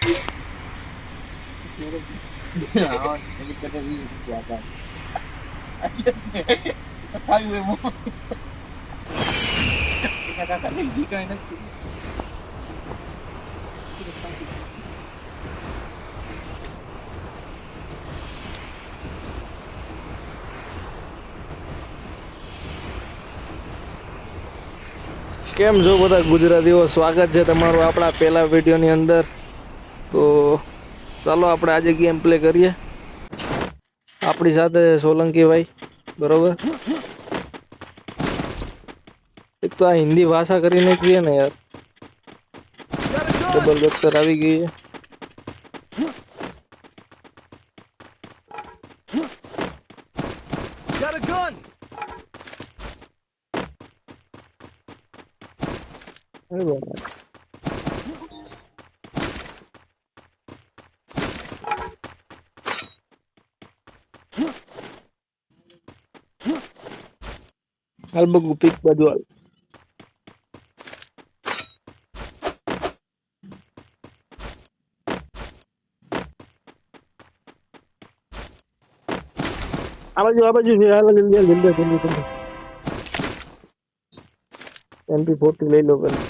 હા એની કરતા 20 રૂપિયા હતા. ખાવી હોય મો એના કાકા લઈ કઈ નથી. કેમ છો બધા ગુજરાતીઓ, સ્વાગત છે તમારું આપણા પહેલા વિડીયોની અંદર. તો ચાલો આપણે આજે ગેમ પ્લે કરીએ. આપણી સાથે સોલંકી ભાઈ, બરોબર. એક તો આ હિન્દી ભાષા કરીને કએ ને યાર. ડબલ વેક્ટર આવી ગઈ છે. હાલ બગુ પીક બાજુ હાલ. આ બાજુ છે. હાલ જલ્દી. MP40 લઈ લો પેલા.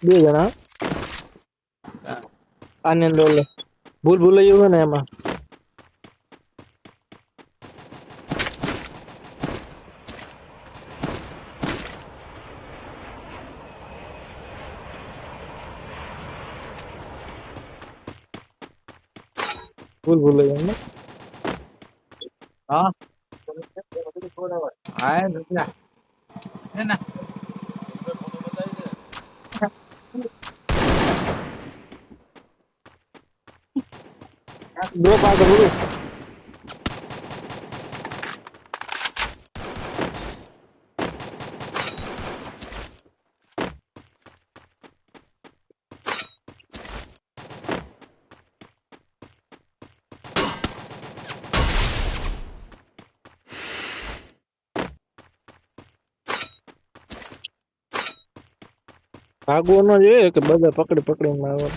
બે જણા આની અંદર ઓલે ભૂલાયું હોય ને એમાં. ભૂલાયું ને. હા હા ના ના ડ્રોપ આગળ બોલું. ભાગવો ન જોઈએ કે બધા પકડીને મારવા.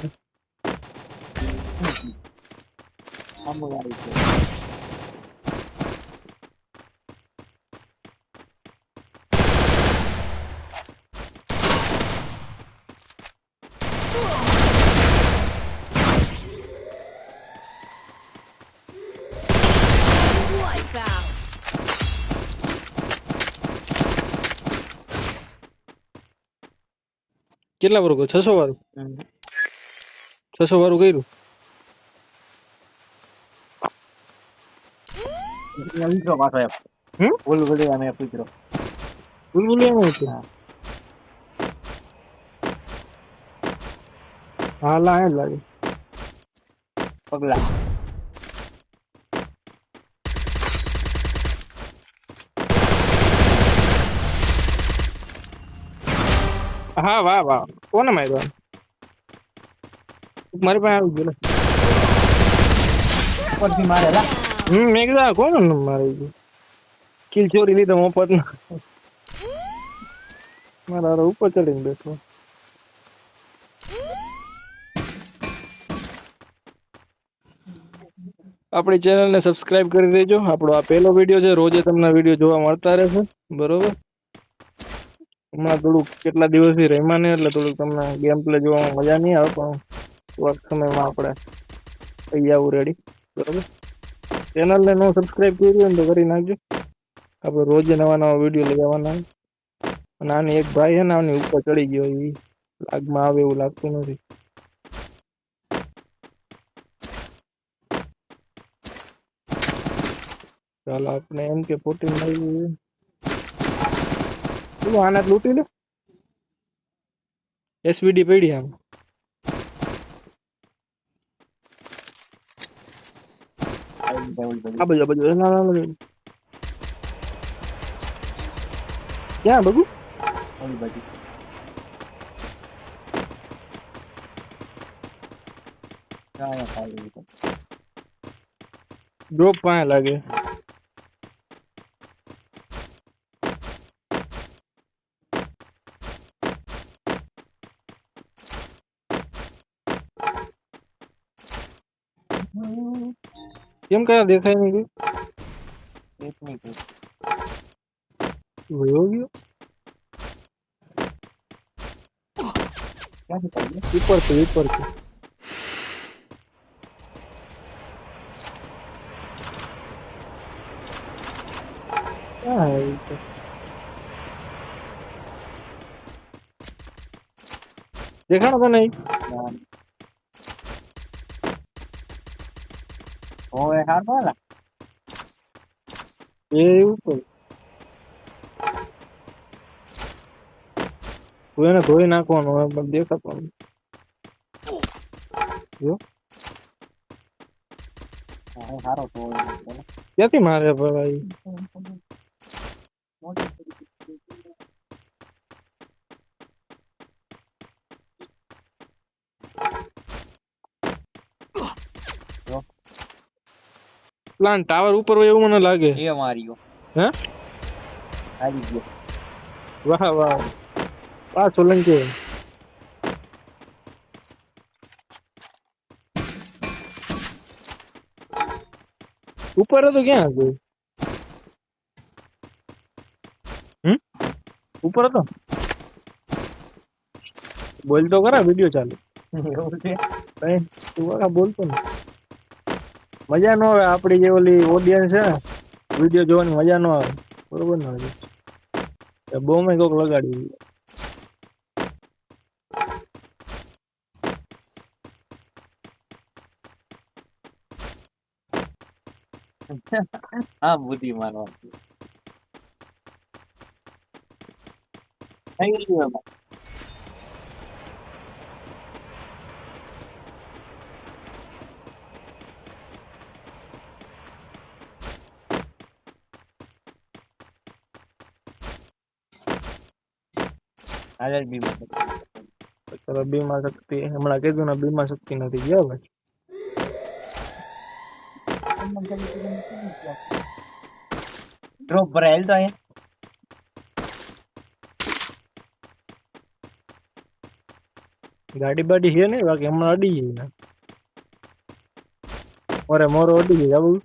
અમુવારી છે. Wipeout. કેટલા વાળું ગયું? 600 વાળું. 600 વાળું કર્યું. વિતરો પાછો એમ હમ બોલું અમે વિતરો. ભૂલિયામાં હતું. હા હા લાય લાગે. પગલા હા વાહ કોને માર્યો? મારી પાસે આવી ગયો. ઉપરથી મારેલા. મેં કીધું કોણ મારી ગયું? કિલ ચોરી લીધો મફત ના. મારા ઉપર ચડીને બેઠો. આપણી ચેનલને સબસ્ક્રાઇબ કરી દેજો. આપણો આ પહેલો વિડીયો છે. રોજે તમને વિડીયો જોવા મળતા રહેશે, બરોબર. હમણાં થોડુંક કેટલા દિવસથી રમ્યા ને એટલે થોડુંક તમને ગેમ પ્લે જોવામાં મજા નહીં આવે, પણ વર્ક સમયમાં આપણે થઈ આવું રેડી, બરોબર. ચેનલને નો સબસ્ક્રાઇબ કરી હોય ને તો કરી નાખજો. આપણે રોજે નવા વિડીયો લઈ આવવાના. અને આની એક ભાઈ છે ને આની ઉપર ચડી ગયો, એ આગમાં આવે એવું લાગતું નથી. ચાલો આપણે MK14 મળી. આના લૂંટી લે. SVD પડી આમ. આ બાજુ ક્યાં બગુ? ઓલી બાજુ ક્યાં ખાલી ડ્રોપ પાયા લાગે. કેમ કયા દેખાય નહીં એક નહીં વયો ગયો ક્યાંથી પડી ઉપર થી ક્યાં હે ઈ તો? દેખાણો તો નહીં ઓય હાર બોલા એ ઉપર તું એને ધોઈ નાખવાનો હોય પણ દેખાતો નહીં. જો હારો તો ક્યાંથી મારે ભાઈ પ્લાન ટાવર ઉપર હોય એવું મને લાગે. એ માર્યો હે આવી ગયો વાહ વાહ વાહ સોલંકી ઉપર હતો ક્યાં હતો ઉપર હતો બોલ તો ખરા વિડિયો ચાલુ એવું છે કઈ તું કાકા બોલતો ને મજા ન આવે આપડી જે ઓલી ઓડિયન્સ છે ને વિડિયો જોવાની મજા ન આવે બરોબર ને બહુ મેં કોક લગાડ્યું હા બુદ્ધિ મારવા થઈ ગયું એમાં. હાજર બીમાર ચલો બીમા શક્તિ હમણાં કીધું ને બીમા શક્તિ નથી ગયા ભાઈ ડ્રોપ ભરાયેલ તો અહીંયા ગાડી બાડી છે ને બાકી હમણાં અડી જાય મોરે મોરો અડી જાય આવું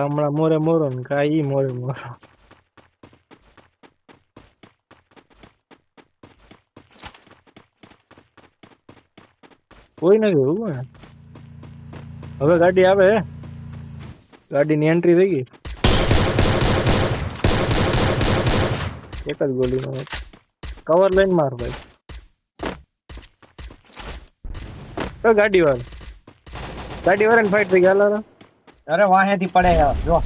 હમણાં મોરે મોરો ને કા ઈ મોરે મોરો કોઈ નથી એવું ને હવે ગાડી આવે ગાડીની એન્ટ્રી થઈ ગઈ એક જ ગોલીનો કવર લઈને માર ભાઈ તો ગાડી વાળાને ફાઈટ થઈ ગયા હાલો અરે વાહેથી પડે જો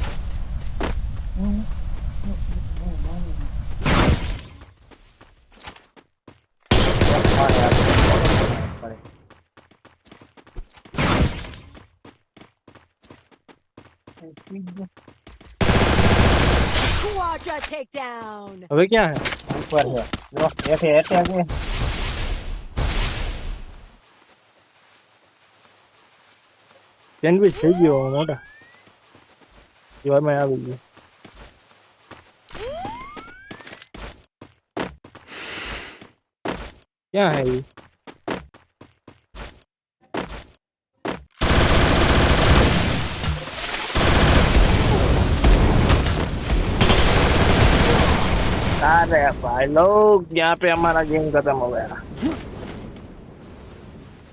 Quadra takedown. હવે ક્યાં હે ઉપર છે જો એઠે એઠે છે સેન્ડવિચ થઈ ગયો મોટા એવામાં આવી ગયો ક્યાં હે ઈ? अरे भाई लोग यहाँ पे हमारा गेम खत्म हो गया